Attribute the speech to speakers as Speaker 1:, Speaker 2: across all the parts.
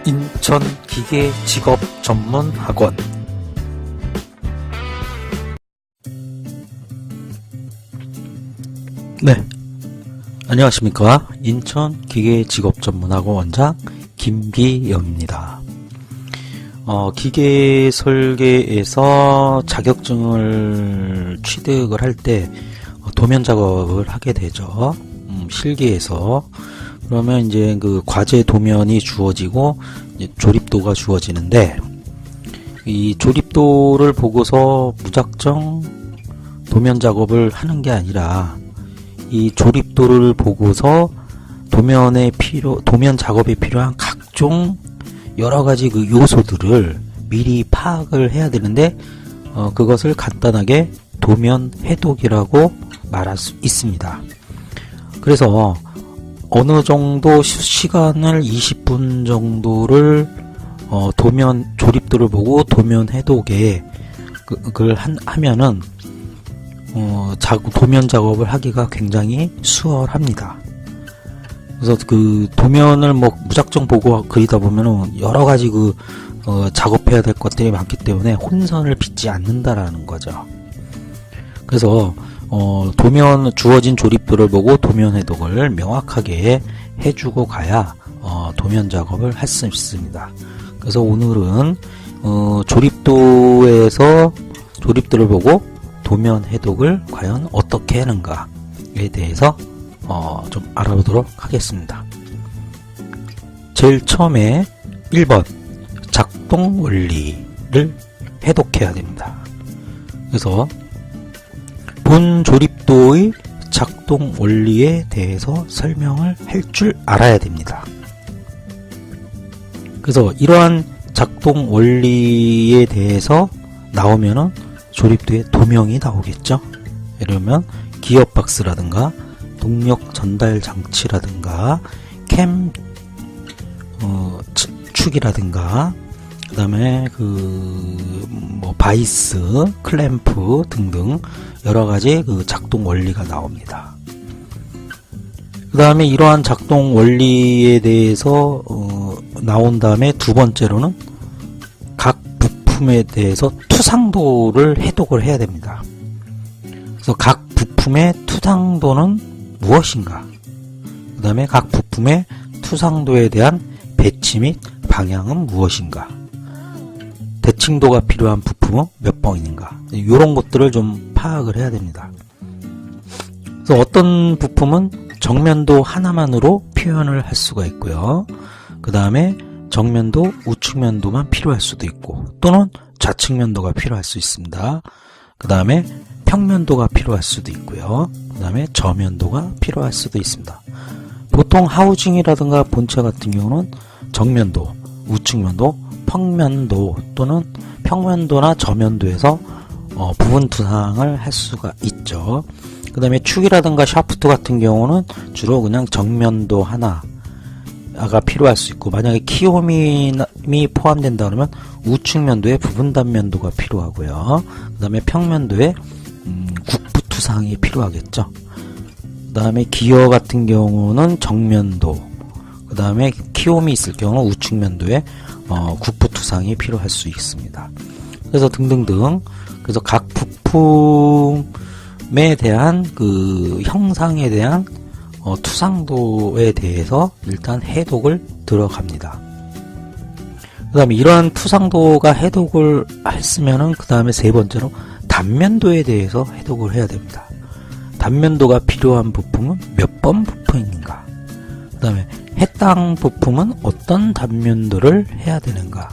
Speaker 1: 인천 기계 직업 전문 학원. 네, 안녕하십니까. 인천 기계 직업 전문 학원 원장 김기영입니다. 기계 설계에서 자격증을 취득을 할 때 도면 작업을 하게 되죠. 실기에서. 그러면 이제 그 과제 도면이 주어지고 이제 조립도가 주어지는데, 이 조립도를 보고서 무작정 도면 작업을 하는 게 아니라 이 조립도를 보고서 도면 작업에 필요한 각종 여러 가지 그 요소들을 미리 파악을 해야 되는데, 그것을 간단하게 도면 해독이라고 말할 수 있습니다. 그래서 어느 정도 시간을 20분 정도를 도면 조립도를 보고 도면 해독에 그걸 하면은 도면 작업을 하기가 굉장히 수월합니다. 그래서 그 도면을 뭐 무작정 보고 그리다 보면은 여러 가지 작업해야 될 것들이 많기 때문에 혼선을 빚지 않는다라는 거죠. 그래서 주어진 조립도를 보고 도면 해독을 명확하게 해주고 가야 도면 작업을 할 수 있습니다. 그래서 오늘은 조립도에서 조립도를 보고 도면 해독을 과연 어떻게 하는가에 대해서 좀 알아보도록 하겠습니다. 제일 처음에 1번 작동 원리를 해독해야 됩니다. 그래서 본 조립도의 작동 원리에 대해서 설명을 할 줄 알아야 됩니다. 그래서 이러한 작동 원리에 대해서 나오면은 조립도에 도명이 나오겠죠. 예를 들면 기어 박스라든가 동력 전달 장치라든가 캠 축이라든가 그 다음에 바이스, 클램프 등등 여러가지 작동 원리가 나옵니다. 그 다음에 이러한 작동 원리에 대해서 나온 다음에 두 번째로는 각 부품에 대해서 투상도를 해독을 해야 됩니다. 그래서 각 부품의 투상도는 무엇인가? 그 다음에 각 부품의 투상도에 대한 배치 및 방향은 무엇인가? 대칭도가 필요한 부품은 몇 번인가? 이런 것들을 좀 파악을 해야 됩니다. 그래서 어떤 부품은 정면도 하나만으로 표현을 할 수가 있고요. 그 다음에 정면도, 우측면도만 필요할 수도 있고, 또는 좌측면도가 필요할 수 있습니다. 그 다음에 평면도가 필요할 수도 있고요. 그 다음에 저면도가 필요할 수도 있습니다. 보통 하우징이라든가 본체 같은 경우는 정면도, 우측면도, 평면도 또는 평면도나 저면도에서 부분 투상을 할 수가 있죠. 그 다음에 축이라든가 샤프트 같은 경우는 주로 그냥 정면도 하나가 필요할 수 있고, 만약에 키홈이 포함된다 그러면 우측면도에 부분 단면도가 필요하고요. 그 다음에 평면도에 국부 투상이 필요하겠죠. 그 다음에 기어 같은 경우는 정면도, 그 다음에 키홈이 있을 경우 우측면도에 국부 투상이 필요할 수 있습니다. 그래서 등등등. 그래서 각 부품에 대한 형상에 대한 투상도에 대해서 일단 해독을 들어갑니다. 그 다음에 이러한 투상도가 해독을 했으면은 그 다음에 세 번째로 단면도에 대해서 해독을 해야 됩니다. 단면도가 필요한 부품은 몇 번 부품인가? 그 다음에 해당 부품은 어떤 단면도를 해야 되는가?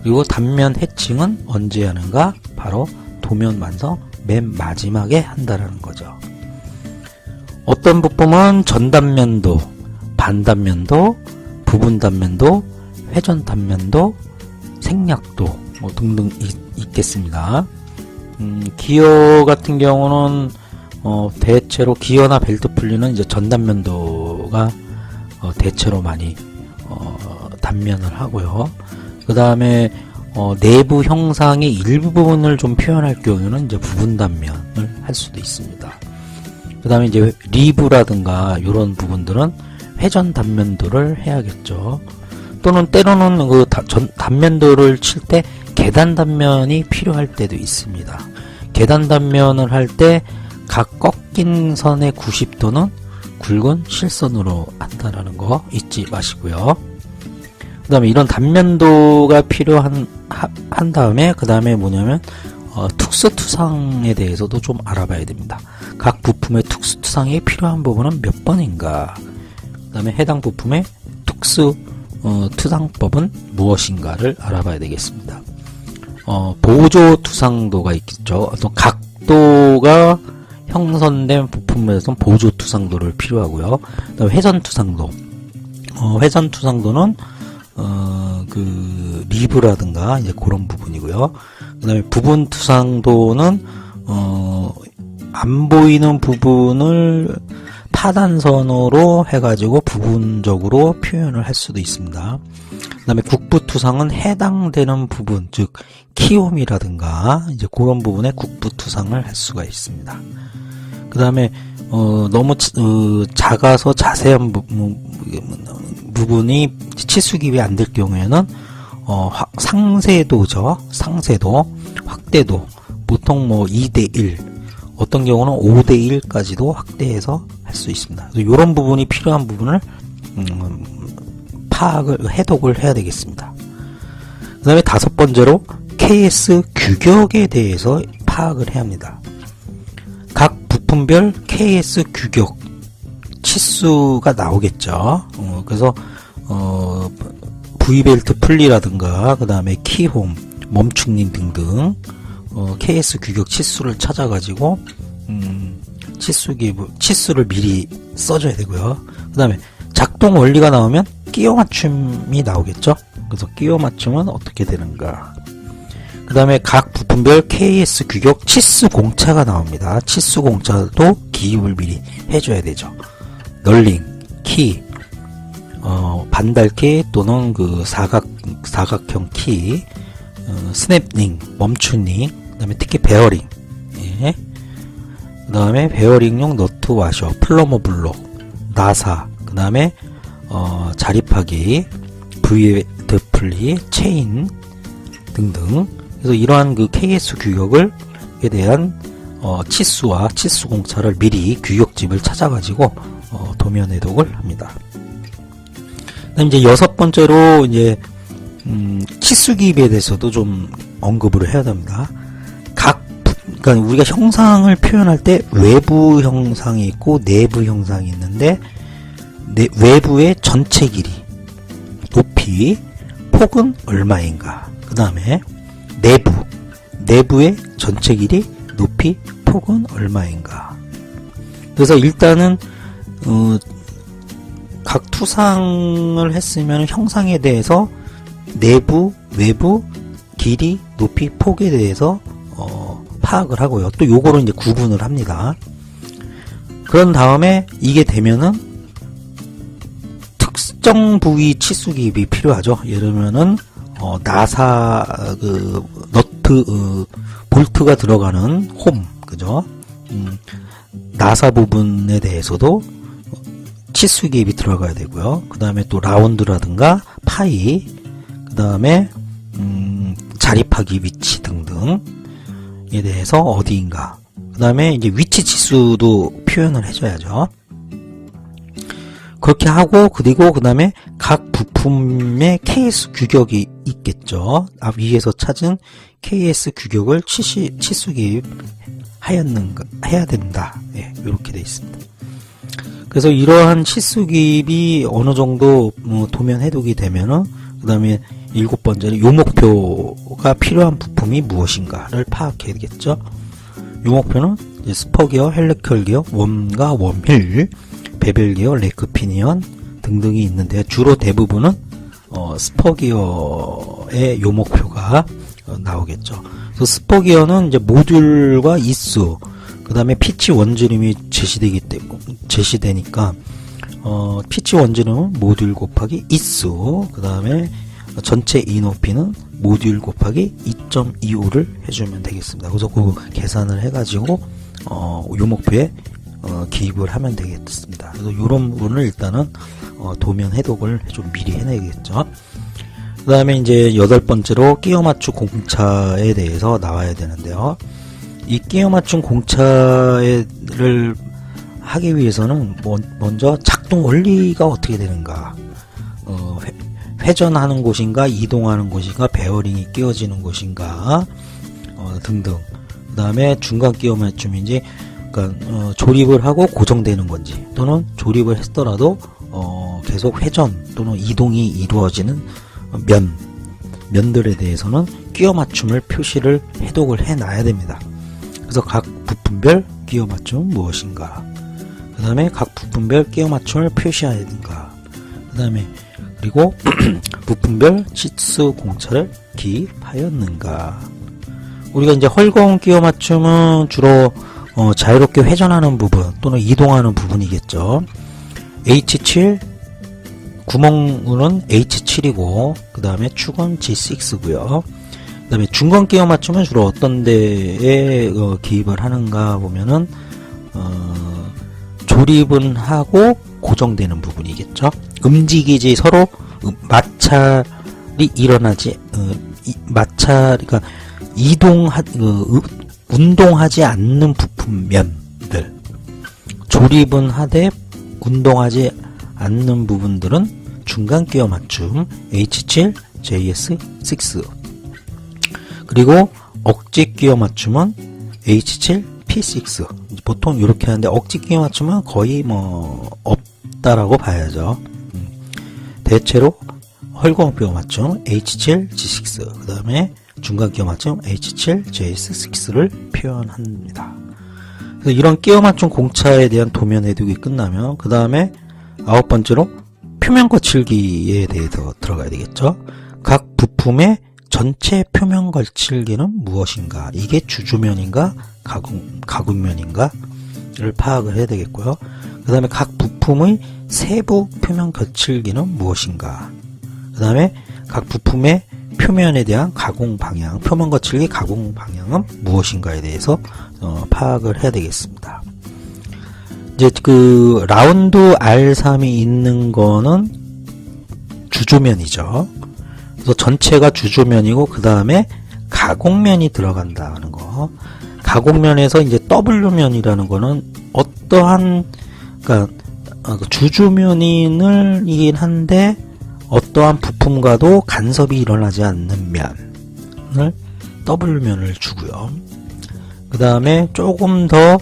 Speaker 1: 그리고 단면 해칭은 언제 하는가? 바로 도면 완성 맨 마지막에 한다라는 거죠. 어떤 부품은 전단면도, 반단면도, 부분 단면도, 회전 단면도, 생략도 등등 있겠습니다. 기어 같은 경우는 대체로 기어나 벨트 풀리는 이제 전단면도가 대체로 많이 단면을 하고요. 그 다음에 내부 형상의 일부분을 좀 표현할 경우에는 이제 부분 단면을 할 수도 있습니다. 그 다음에 이제 리브라든가 이런 부분들은 회전 단면도를 해야겠죠. 또는 때로는 그 단면도를 칠 때 계단 단면이 필요할 때도 있습니다. 계단 단면을 할 때 각 꺾인 선의 90도는 굵은 실선으로 한다라는 거 잊지 마시고요. 그 다음에 이런 단면도가 필요한 한 다음에 그 다음에 뭐냐면 특수투상에 대해서도 좀 알아봐야 됩니다. 각 부품의 특수투상이 필요한 부분은 몇 번인가, 그 다음에 해당 부품의 투상법은 무엇인가를 알아봐야 되겠습니다. 보조 투상도가 있겠죠. 또 각도가 형성된 부품에서는 보조 투상도를 필요하고요. 그다음에 회전 투상도. 회전 투상도는 그 리브라든가 이제 그런 부분이고요. 그다음에 부분 투상도는 안 보이는 부분을 파단선으로 해가지고 부분적으로 표현을 할 수도 있습니다. 그 다음에 국부투상은 해당되는 부분, 즉 키움이라든가 이제 그런 부분에 국부투상을 할 수가 있습니다. 그 다음에 너무 작아서 자세한 부분이 치수기입이 안 될 경우에는 상세도죠. 상세도, 확대도 보통 뭐 2대1, 어떤 경우는 5대1까지도 확대해서 할 수 있습니다. 이런 부분이 필요한 부분을 해독을 해야 되겠습니다. 그 다음에 다섯 번째로 KS 규격에 대해서 파악을 해야 합니다. 각 부품별 KS 규격 치수가 나오겠죠. 그래서 V벨트 풀리라든가 그 다음에 키홈, 멈춤림 등등 KS 규격 치수를 찾아가지고 치수를 미리 써줘야 되고요. 그 다음에 작동 원리가 나오면 끼워 맞춤이 나오겠죠. 그래서 끼워 맞춤은 어떻게 되는가. 그 다음에 각 부품별 KS 규격 치수 공차가 나옵니다. 치수 공차도 기입을 미리 해줘야 되죠. 널링, 키, 반달키 또는 그 사각형 키, 스냅링, 멈춤링, 그 다음에 특히 베어링, 예. 그 다음에 베어링용 너트 와셔, 플러머 블록, 나사, 그 다음에 자립하기, V벨트 풀리, 체인 등등. 그래서 이러한 그 KS 규격에 대한 치수와 치수 공차를 미리 규격집을 찾아가지고 도면 해독을 합니다. 그다음 이제 여섯 번째로 이제 치수 기입에 대해서도 좀 언급을 해야 됩니다. 그러니까 우리가 형상을 표현할 때 외부 형상이 있고 내부 형상이 있는데 외부의 전체 길이, 높이, 폭은 얼마인가. 그 다음에 내부의 전체 길이, 높이, 폭은 얼마인가. 그래서 일단은 각 투상을 했으면 형상에 대해서 내부, 외부, 길이, 높이, 폭에 대해서 파악을 하고요. 또 요거를 이제 구분을 합니다. 그런 다음에 이게 되면은 특정 부위 치수 기입이 필요하죠. 예를 들면은 나사 너트 볼트가 들어가는 홈, 그죠? 나사 부분에 대해서도 치수 기입이 들어가야 되고요. 그 다음에 또 라운드라든가 파이, 그 다음에 자립하기 위치 등등에 대해서 어디인가. 그 다음에 이제 위치 치수도 표현을 해줘야죠. 그렇게 하고, 그리고 그 다음에 각 부품의 KS 규격이 있겠죠. 위에서 찾은 KS 규격을 치수 기입 해야 된다. 예, 이렇게 되어 있습니다. 그래서 이러한 치수 기입이 어느 정도 도면 해독이 되면은, 그 다음에 일곱 번째는 요목표가 필요한 부품이 무엇인가를 파악해야 되겠죠. 요목표는 스퍼기어, 헬리컬 기어, 웜과 웜힐, 베벨 기어, 레크 피니언 등등이 있는데 주로 대부분은 스퍼기어의 요목표가 나오겠죠. 그래서 스퍼기어는 이제 모듈과 이수, 그 다음에 피치 원지름이 제시되니까 피치 원지름은 모듈 곱하기 이수, 그 다음에 전체 이 높이는 모듈 곱하기 2.25를 해주면 되겠습니다. 그래서 그 계산을 해가지고 요목표에 기입을 하면 되겠습니다. 그래서 이런 부분을 일단은 도면 해독을 좀 미리 해내겠죠. 그 다음에 이제 8번째로 끼워 맞춤 공차에 대해서 나와야 되는데요. 이 끼워 맞춤 공차를 하기 위해서는 먼저 작동 원리가 어떻게 되는가, 회전하는 곳인가, 이동하는 곳인가, 베어링이 끼워지는 곳인가, 등등. 그 다음에 중간 끼워 맞춤인지, 그러니까 조립을 하고 고정되는 건지, 또는 조립을 했더라도 계속 회전 또는 이동이 이루어지는 면들에 대해서는 끼워 맞춤을 표시를 해독을 해놔야 됩니다. 그래서 각 부품별 끼워 맞춤은 무엇인가, 그 다음에 각 부품별 끼워 맞춤을 표시해야 되는가, 그 다음에 그리고 부품별 치수 공차를 기입하였는가. 우리가 이제 헐거운 끼워 맞춤은 주로 자유롭게 회전하는 부분 또는 이동하는 부분이겠죠. H7 구멍은 H7이고 그 다음에 축은 G6고요. 그 다음에 중간 끼워 맞춤은 주로 어떤 데에 기입을 하는가 보면은 조립은 하고 고정되는 부분이겠죠. 움직이지 서로 마찰이 일어나지 그러니까 운동하지 않는 부품면들, 조립은 하되 운동하지 않는 부분들은 중간 끼워 맞춤 H7, JS6, 그리고 억지 끼워 맞춤은 H7, P6. 보통 이렇게 하는데 억지 끼워 맞춤은 거의 없다라고 봐야죠. 대체로 헐거운 끼워 맞춤 H7, G6, 그 다음에 중간 끼워 맞춤 H7, JS6를 표현합니다. 그래서 이런 끼워 맞춤 공차에 대한 도면 해독이 끝나면 그 다음에 9번째로 표면 거칠기에 대해서 들어가야 되겠죠. 각 부품의 전체 표면 거칠기는 무엇인가, 이게 주조면인가 가공면인가를 파악을 해야 되겠고요. 그 다음에 각 부품의 세부 표면 거칠기는 무엇인가, 그 다음에 각 부품의 표면에 대한 가공 방향, 표면 거칠기 가공 방향은 무엇인가에 대해서 파악을 해야 되겠습니다. 이제 그 라운드 R3이 있는 거는 주조면이죠. 그래서 전체가 주조면이고 그 다음에 가공면이 들어간다는 거. 가공면에서 이제 W면이라는 거는 어떠한, 그러니까 주조면이긴 한데 어떠한 부품과도 간섭이 일어나지 않는 면을 W면을 주고요. 그 다음에 조금 더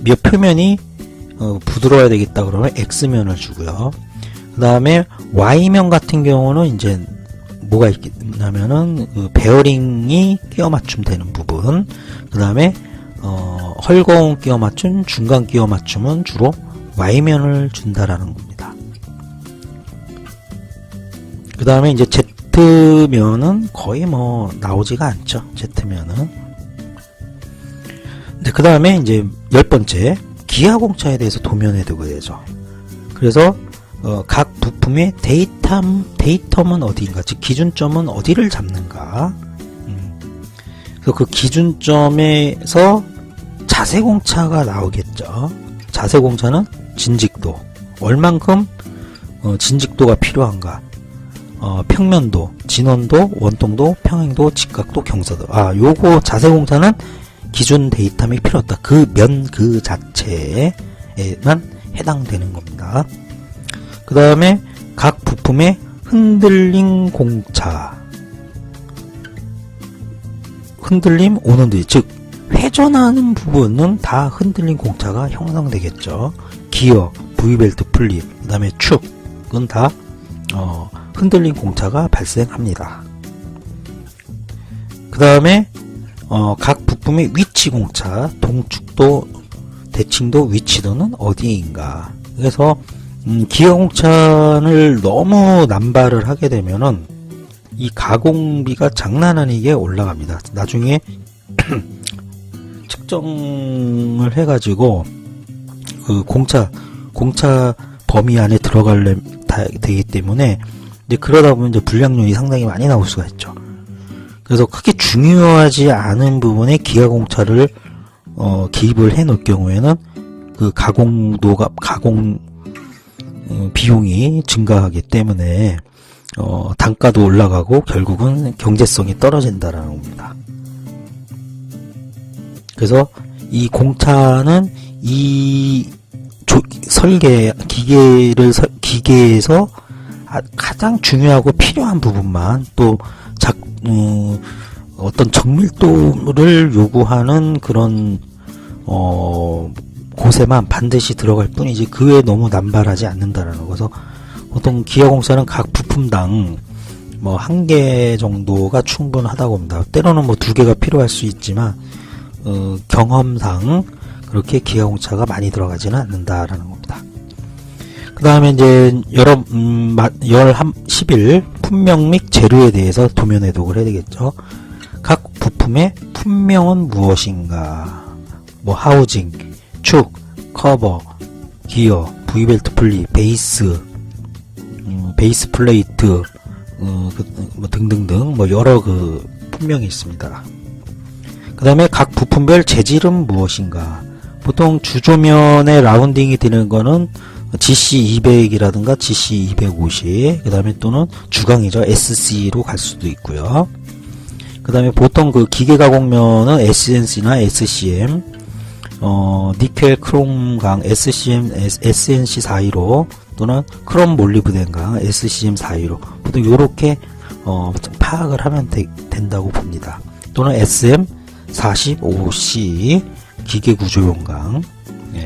Speaker 1: 몇 표면이 부드러워야 되겠다 그러면 X면을 주고요. 그 다음에 Y면 같은 경우는 이제 뭐가 있냐면은 베어링이 끼워 맞춤 되는 부분, 그 다음에 헐거운 끼워 맞춤, 중간 끼워 맞춤은 주로 Y면을 준다라는 겁니다. 그 다음에 이제 Z면은 거의 나오지가 않죠. Z면은. 그 다음에 이제 10번째 기하공차에 대해서 도면 해독을 해야죠. 그래서 각 부품의 데이텀은 어디인가, 즉 기준점은 어디를 잡는가. 그래서 그 기준점에서 자세공차가 나오겠죠. 자세공차는 진직도, 얼만큼 진직도가 필요한가, 평면도, 진원도, 원통도, 평행도, 직각도, 경사도. 요거 자세공차는 기준 데이터이 필요 없다. 그 면 그 자체에만 해당되는 겁니다. 그 다음에 각 부품의 흔들림 공차, 흔들림 오는들, 즉 회전하는 부분은 다 흔들림 공차가 형성되겠죠. 기어, V벨트 풀립, 그 다음에 축은 다 흔들림 공차가 발생합니다. 그 다음에 각 부품의 위치 공차, 동축도, 대칭도, 위치도는 어디인가. 그래서 기어 공차를 너무 남발을 하게 되면은 이 가공비가 장난 아니게 올라갑니다. 나중에 측정을 해가지고 그 공차 범위 안에 들어가려 되기 때문에 이제 그러다 보면 이제 불량률이 상당히 많이 나올 수가 있죠. 그래서 크게 중요하지 않은 부분에 기하 공차를 기입을 해 놓을 경우에는 그 가공 비용이 증가하기 때문에 단가도 올라가고 결국은 경제성이 떨어진다라는 겁니다. 그래서 이 공차는 이 기계에서 가장 중요하고 필요한 부분만 또 어떤 정밀도를 요구하는 그런 곳에만 반드시 들어갈 뿐이지 그 외에 너무 남발하지 않는다라는 거. 그래서 보통 기아공사는 각 부품당 뭐 1개 정도가 충분하다고 봅니다. 때로는 뭐 2개가 필요할 수 있지만 경험상 그렇게 기아공차가 많이 들어가지는 않는다라는 겁니다. 그 다음에 이제 11 품명 및 재료에 대해서 도면 해독을 해야 되겠죠. 각 부품의 품명은 무엇인가? 뭐 하우징, 축, 커버, 기어, V벨트 분리, 베이스 플레이트, 뭐 등등등 뭐 여러 그 품명이 있습니다. 그 다음에 각 부품별 재질은 무엇인가? 보통 주조면에 라운딩이 되는 거는 GC200이라든가 GC250, 그 다음에 또는 주강이죠. SC로 갈 수도 있고요. 그 다음에 보통 그 기계 가공면은 SNC나 SCM, 니켈 크롬강 SCM, SNC 415 또는 크롬 몰리브덴강 SCM 415 보통 요렇게 파악을 하면 된다고 봅니다. 또는 SM 45C 기계 구조용강. 예.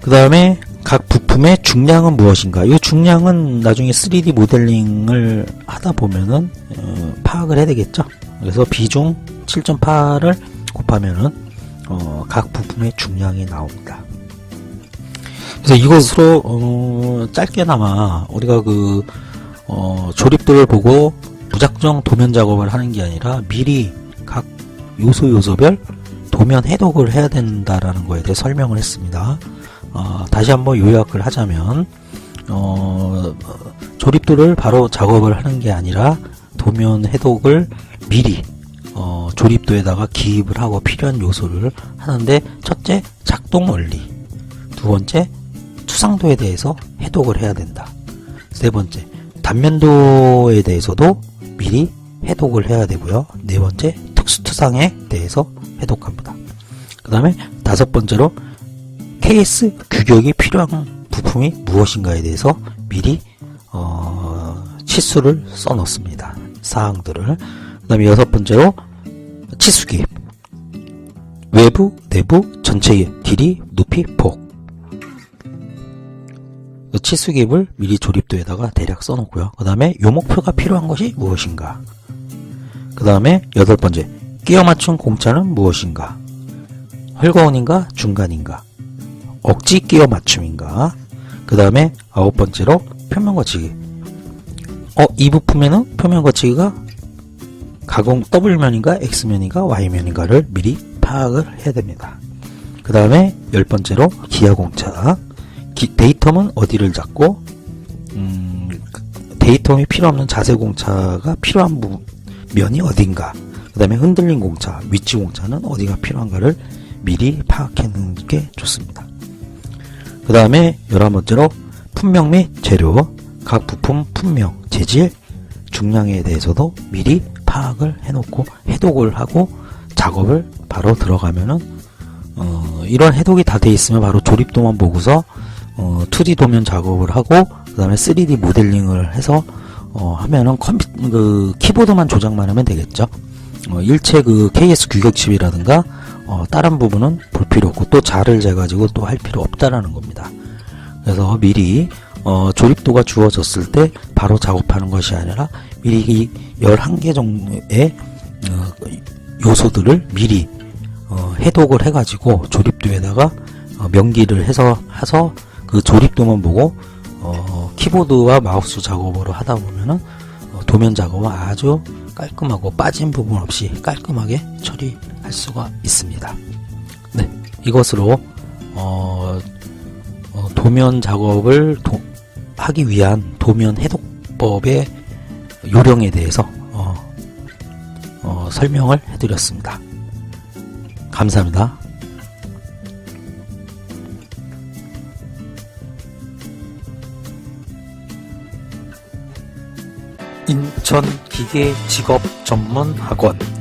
Speaker 1: 그 다음에 각 부품의 중량은 무엇인가? 이 중량은 나중에 3D 모델링을 하다 보면은 파악을 해야 되겠죠. 그래서 비중 7.8을 곱하면은 각 부품의 중량이 나옵니다. 그래서 이것으로 짧게나마 우리가 그 조립도를 보고 무작정 도면 작업을 하는 게 아니라 미리 각 요소별 도면 해독을 해야 된다라는 거에 대해 설명을 했습니다. 다시 한번 요약을 하자면 조립도를 바로 작업을 하는 게 아니라 도면 해독을 미리 조립도에다가 기입을 하고 필요한 요소를 하는데, 첫째 작동 원리, 두 번째 투상도에 대해서 해독을 해야 된다. 세 번째 단면도에 대해서도 미리 해독을 해야 되고요. 네 번째 특수투상에 대해서 해독합니다. 그 다음에 다섯 번째로 KS 규격이 필요한 부품이 무엇인가에 대해서 미리 치수를 써 넣습니다. 사항들을. 그 다음에 여섯 번째로 치수기입, 외부, 내부, 전체 길이, 높이, 폭. 치수기입을 미리 조립도에다가 대략 써놓고요. 그 다음에 요목표가 필요한 것이 무엇인가. 그 다음에 여덟 번째 끼워 맞춘 공차는 무엇인가. 헐거운인가 중간인가, 억지 끼워 맞춤인가. 그 다음에 아홉 번째로 표면 거치기. 이 부품에는 표면 거치기가 가공 W면인가 X면인가 Y면인가를 미리 파악을 해야 됩니다. 그 다음에 열 번째로 기아공차. 데이텀은 어디를 잡고 데이텀이 필요 없는 자세공차가 필요한 면이 어딘가. 그 다음에 흔들린 공차, 위치 공차는 어디가 필요한가를 미리 파악해 놓는 게 좋습니다. 그 다음에 11번째로 품명 및 재료, 각 부품 품명, 재질, 중량에 대해서도 미리 파악을 해놓고 해독을 하고 작업을 바로 들어가면은 이런 해독이 다 돼 있으면 바로 조립도만 보고서 2D 도면 작업을 하고 그 다음에 3D 모델링을 해서 하면은 키보드만 조작만 하면 되겠죠. 일체 그 KS 규격칩이라든가 다른 부분은 볼 필요 없고 또 자를 재가지고 또 할 필요 없다라는 겁니다. 그래서 미리 조립도가 주어졌을 때 바로 작업하는 것이 아니라 미리 이 11개 정도의 요소들을 미리 해독을 해가지고 조립도에다가 명기를 해서 그 조립도만 보고 키보드와 마우스 작업으로 하다 보면은 도면 작업은 아주 깔끔하고 빠진 부분 없이 깔끔하게 처리할 수가 있습니다. 네, 이것으로 도면 작업을 하기 위한 도면 해독법의 요령에 대해서 설명을 해드렸습니다. 감사합니다. 인천기계직업전문학원